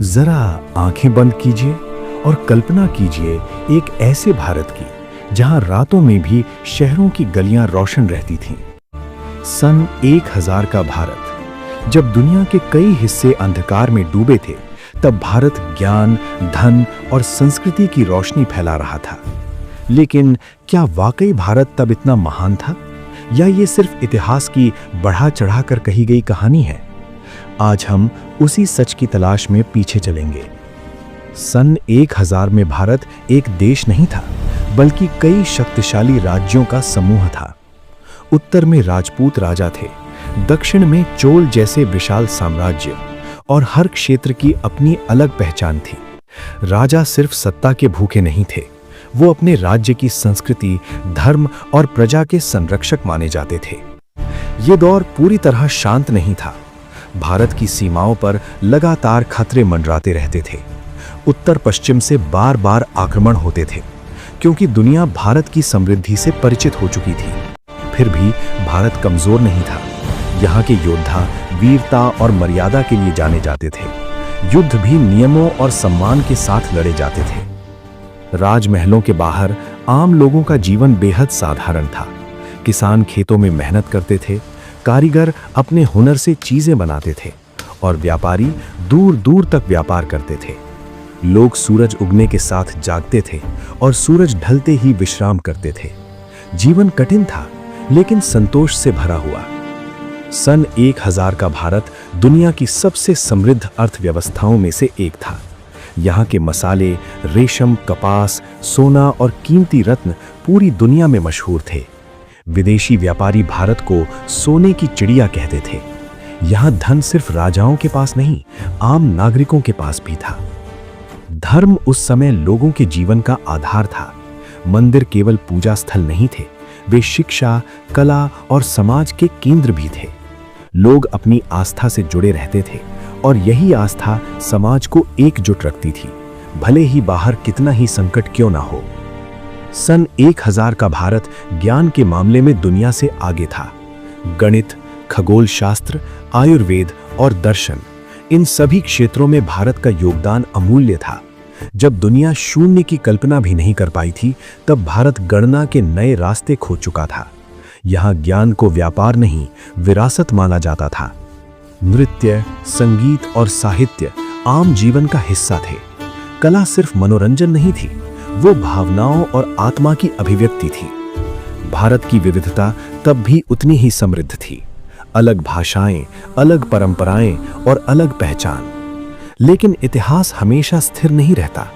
जरा आंखें बंद कीजिए और कल्पना कीजिए एक ऐसे भारत की जहां रातों में भी शहरों की गलियां रोशन रहती थीं। सन 1000 का भारत, जब दुनिया के कई हिस्से अंधकार में डूबे थे, तब भारत ज्ञान, धन और संस्कृति की रोशनी फैला रहा था। लेकिन क्या वाकई भारत तब इतना महान था, या ये सिर्फ इतिहास की बढ़ा चढ़ाकर कही गई कहानी है? आज हम उसी सच की तलाश में पीछे चलेंगे। सन 1000 में भारत एक देश नहीं था, बल्कि कई शक्तिशाली राज्यों का समूह था। उत्तर में राजपूत राजा थे, दक्षिण में चोल जैसे विशाल साम्राज्य, और हर क्षेत्र की अपनी अलग पहचान थी। राजा सिर्फ सत्ता के भूखे नहीं थे, वो अपने राज्य की संस्कृति, धर्म और प्रजा के संरक्षक माने जाते थे। ये दौर पूरी तरह शांत नहीं था। भारत की सीमाओं पर लगातार खतरे मंडराते रहते थे। उत्तर पश्चिम से बार बार आक्रमण होते थे, क्योंकि दुनिया भारत की समृद्धि से परिचित हो चुकी थी। फिर भी भारत कमजोर नहीं था। यहाँ के योद्धा वीरता और मर्यादा के लिए जाने जाते थे। युद्ध भी नियमों और सम्मान के साथ लड़े जाते थे। राजमहलों के बाहर आम लोगों का जीवन बेहद साधारण था। किसान खेतों में मेहनत करते थे, कारीगर अपने हुनर से चीजें बनाते थे, और व्यापारी दूर दूर तक व्यापार करते थे। लोग सूरज उगने के साथ जागते थे और सूरज ढलते ही विश्राम करते थे। जीवन कठिन था, लेकिन संतोष से भरा हुआ। सन 1000 का भारत दुनिया की सबसे समृद्ध अर्थव्यवस्थाओं में से एक था। यहाँ के मसाले, रेशम, कपास, सोना और कीमती रत्न पूरी दुनिया में मशहूर थे। विदेशी व्यापारी भारत को सोने की चिड़िया कहते थे। यहाँ धन सिर्फ राजाओं के पास नहीं, आम नागरिकों के पास भी था। धर्म उस समय लोगों के जीवन का आधार था। मंदिर केवल पूजा स्थल नहीं थे, वे शिक्षा, कला और समाज के केंद्र भी थे। लोग अपनी आस्था से जुड़े रहते थे, और यही आस्था समाज को एकजुट रखती थी, भले ही बाहर कितना ही संकट क्यों ना हो। सन 1000 का भारत ज्ञान के मामले में दुनिया से आगे था। गणित, खगोल शास्त्र, आयुर्वेद और दर्शन, इन सभी क्षेत्रों में भारत का योगदान अमूल्य था। जब दुनिया शून्य की कल्पना भी नहीं कर पाई थी, तब भारत गणना के नए रास्ते खोज चुका था। यहाँ ज्ञान को व्यापार नहीं, विरासत माना जाता था। नृत्य, संगीत और साहित्य आम जीवन का हिस्सा थे। कला सिर्फ मनोरंजन नहीं थी, वो भावनाओं और आत्मा की अभिव्यक्ति थी। भारत की विविधता तब भी उतनी ही समृद्ध थी। अलग भाषाएं, अलग परंपराएं और अलग पहचान। लेकिन इतिहास हमेशा स्थिर नहीं रहता।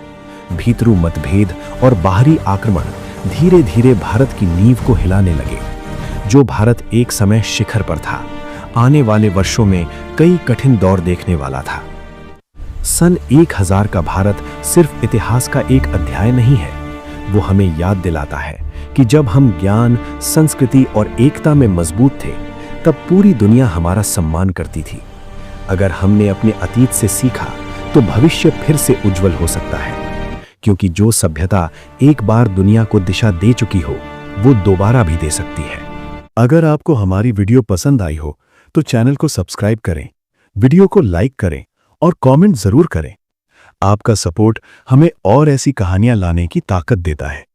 भीतरू मतभेद और बाहरी आक्रमण धीरे धीरे भारत की नींव को हिलाने लगे। जो भारत एक समय शिखर पर था, आने वाले वर्षों में कई कठिन दौर देखने वाला था। सन 1000 का भारत सिर्फ इतिहास का एक अध्याय नहीं है, वो हमें याद दिलाता है कि जब हम ज्ञान, संस्कृति और एकता में मजबूत थे, तब पूरी दुनिया हमारा सम्मान करती थी। अगर हमने अपने अतीत से सीखा, तो भविष्य फिर से उज्जवल हो सकता है, क्योंकि जो सभ्यता एक बार दुनिया को दिशा दे चुकी हो, वो दोबारा भी दे सकती है। अगर आपको हमारी वीडियो पसंद आई हो, तो चैनल को सब्सक्राइब करें, वीडियो को लाइक करें और कमेंट जरूर करें। आपका सपोर्ट हमें और ऐसी कहानियां लाने की ताकत देता है।